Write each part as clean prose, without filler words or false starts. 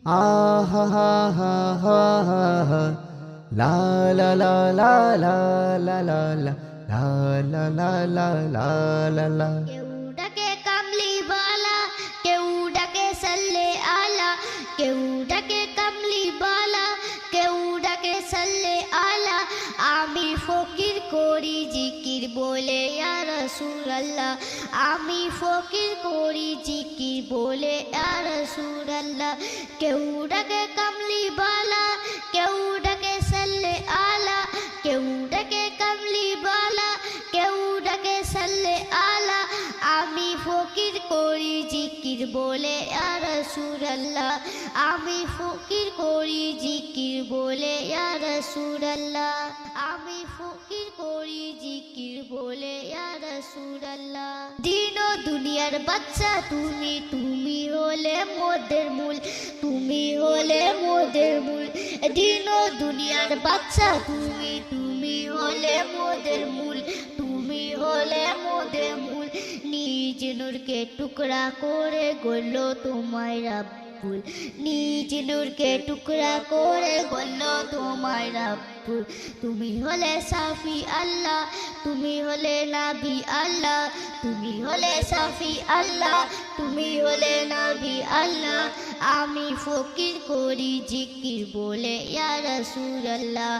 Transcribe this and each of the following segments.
আহা হা হা হা হা হা লা লা লা লা লা লা লা লা লা লা লা লা লা লা। কেউ ডাকে কামলি বালা, কেউ ডাকে সাল্লে আলা, কেউ ডাকে কামলি বালা, কেউ ডাকে সাল্লে আলা। আমি ফকির করি জিকির বলে ইয়া রাসূলুল্লাহ, আমি ফকির করি জিকির বলে ইয়া রাসূলুল্লাহ। কেউ ডাকে কামলি বালা, কেউ ডাকে সাল্লে আলা, কেউ ডাকে কামলি বালা, কেউ ডাকে সাল্লে আলা। আমি ফকির করি জিকির বলে ইয়া রাসূলুল্লাহ, আমি ফকির করি জিকির বলে ইয়া রাসূলুল্লাহ, আমি ফকির করি জিকির বলে ইয়া রাসূলুল্লাহ। দিন ও দুনিয়ার বাচ্চা তুমি, তুমি হলে মোদের মূল, তুমি হলে মোদের মূল। দিন ও দুনিয়ার বাচ্চা তুমি, তুমি হলে মোদের মূল, তুমি হলে মোদের মূল। নিজ নূরকে টুকরা করে গড়ল তোমায় রাব্বুল, নিজ নূরকে টুকরা করে গড়ল তোমায় রাব্বুল। তুমি হলে সাফি আল্লাহ, তুমি হলে নবী আল্লাহ, তুমি হলে সাফি আল্লাহ, তুমি হলে নবী আল্লাহ। আমি ফকির করি জিকির বলে ইয়া রাসূলুল্লাহ,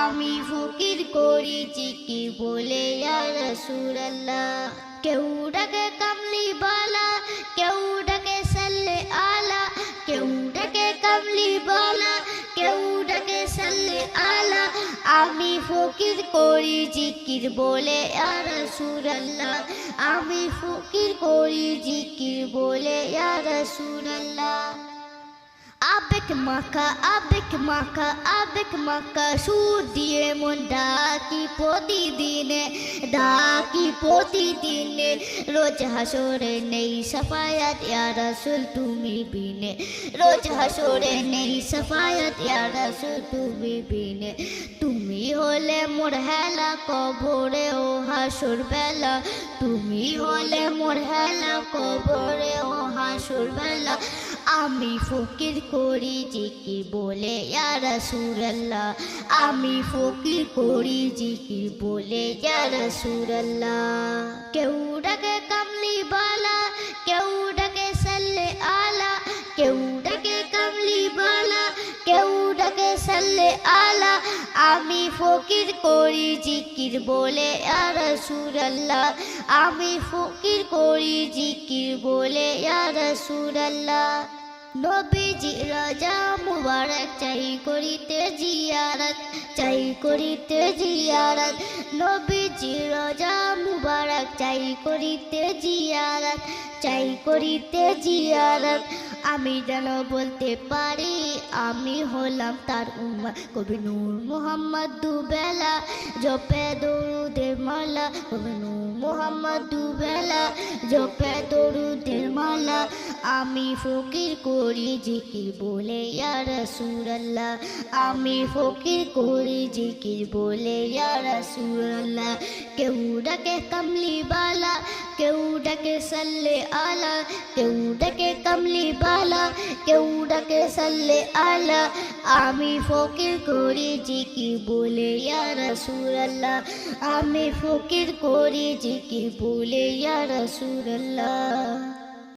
আমি ফকির করি জিকির বলে ইয়া রাসূলুল্লাহ। কেউ ডাকে কামলি বালা, কেউ ডাকে সাল্লে আলা, কেউ ডাকে কামলি বালা, কেউ ডাকে সাল্লে আলা। আমি ফকির করি জিকির বলে ইয়া রাসূলুল্লাহ, আমি ফকির করি জিকির বলে ইয়া রাসূলুল্লাহ। আবেগ মাখা, আবেগ মাখা, আবেগ মাখা সুর দিয়ে মন ডাকি প্রতিদিনে, ডাকি প্রতিদিনে। রোজ হাসরে নেই সাফায়াত ইয়া রাসূল তুমি বিনে, রোজ হাসরে নেই সাফায়াত ইয়া রাসূল তুমি বিনে। তুমি হলে মোর হেলা কবরে ও হাসর বেলা, তুমি হলে মোর হেলা কবরে ও হাসর বেলা। আমি ফকির করি জিকির বলে ইয়া রাসূলুল্লাহ, আমি ফকির করি জিকির বলে ইয়া রাসূলুল্লাহ। কেউ ডাকে কামলি বালা, কেউ ডাকে সাল্লে আলা, কেউ ডাকে কামলি বালা, কেউ ডাকে সাল্লে আলা। আমি ফকির করি জিকির বলে ইয়া রাসূলুল্লাহ, আমি ফকির করি জিকির বলে ইয়া রাসূলুল্লাহ। নবীজি রাজা মুবারক চাই করিতে জিয়ারত, চাই করিতে জিয়ারত। নবীজি রাজা মুবারক চাই করিতে জিয়ারত, চাই করিতে জিয়ারত। আমি যেন বলতে পারি আমি হলাম তার উম্মত। কবি নূর মুহাম্মদ দুবেলা জপে দরুদের মালা, কবি নূর মুহাম্মদ দুবেলা জপে দরুদের মালা। আমি ফকির করি জিকির বলে ইয়া রাসূলুল্লাহ, আমি ফকির করি জিকির বলে ইয়া রাসূলুল্লাহ। কেউ ডাকে কামলি বালা, কেউ ডাকে সাল্লে আলা, কেউ ডাকে কামলি বালা, কেউ ডাকে সাল্লে আলা। আমি ফকির করি জিকির বলে ইয়া রাসূলুল্লাহ, আমি ফকির করি জিকির বলে ইয়া রাসূলুল্লাহ।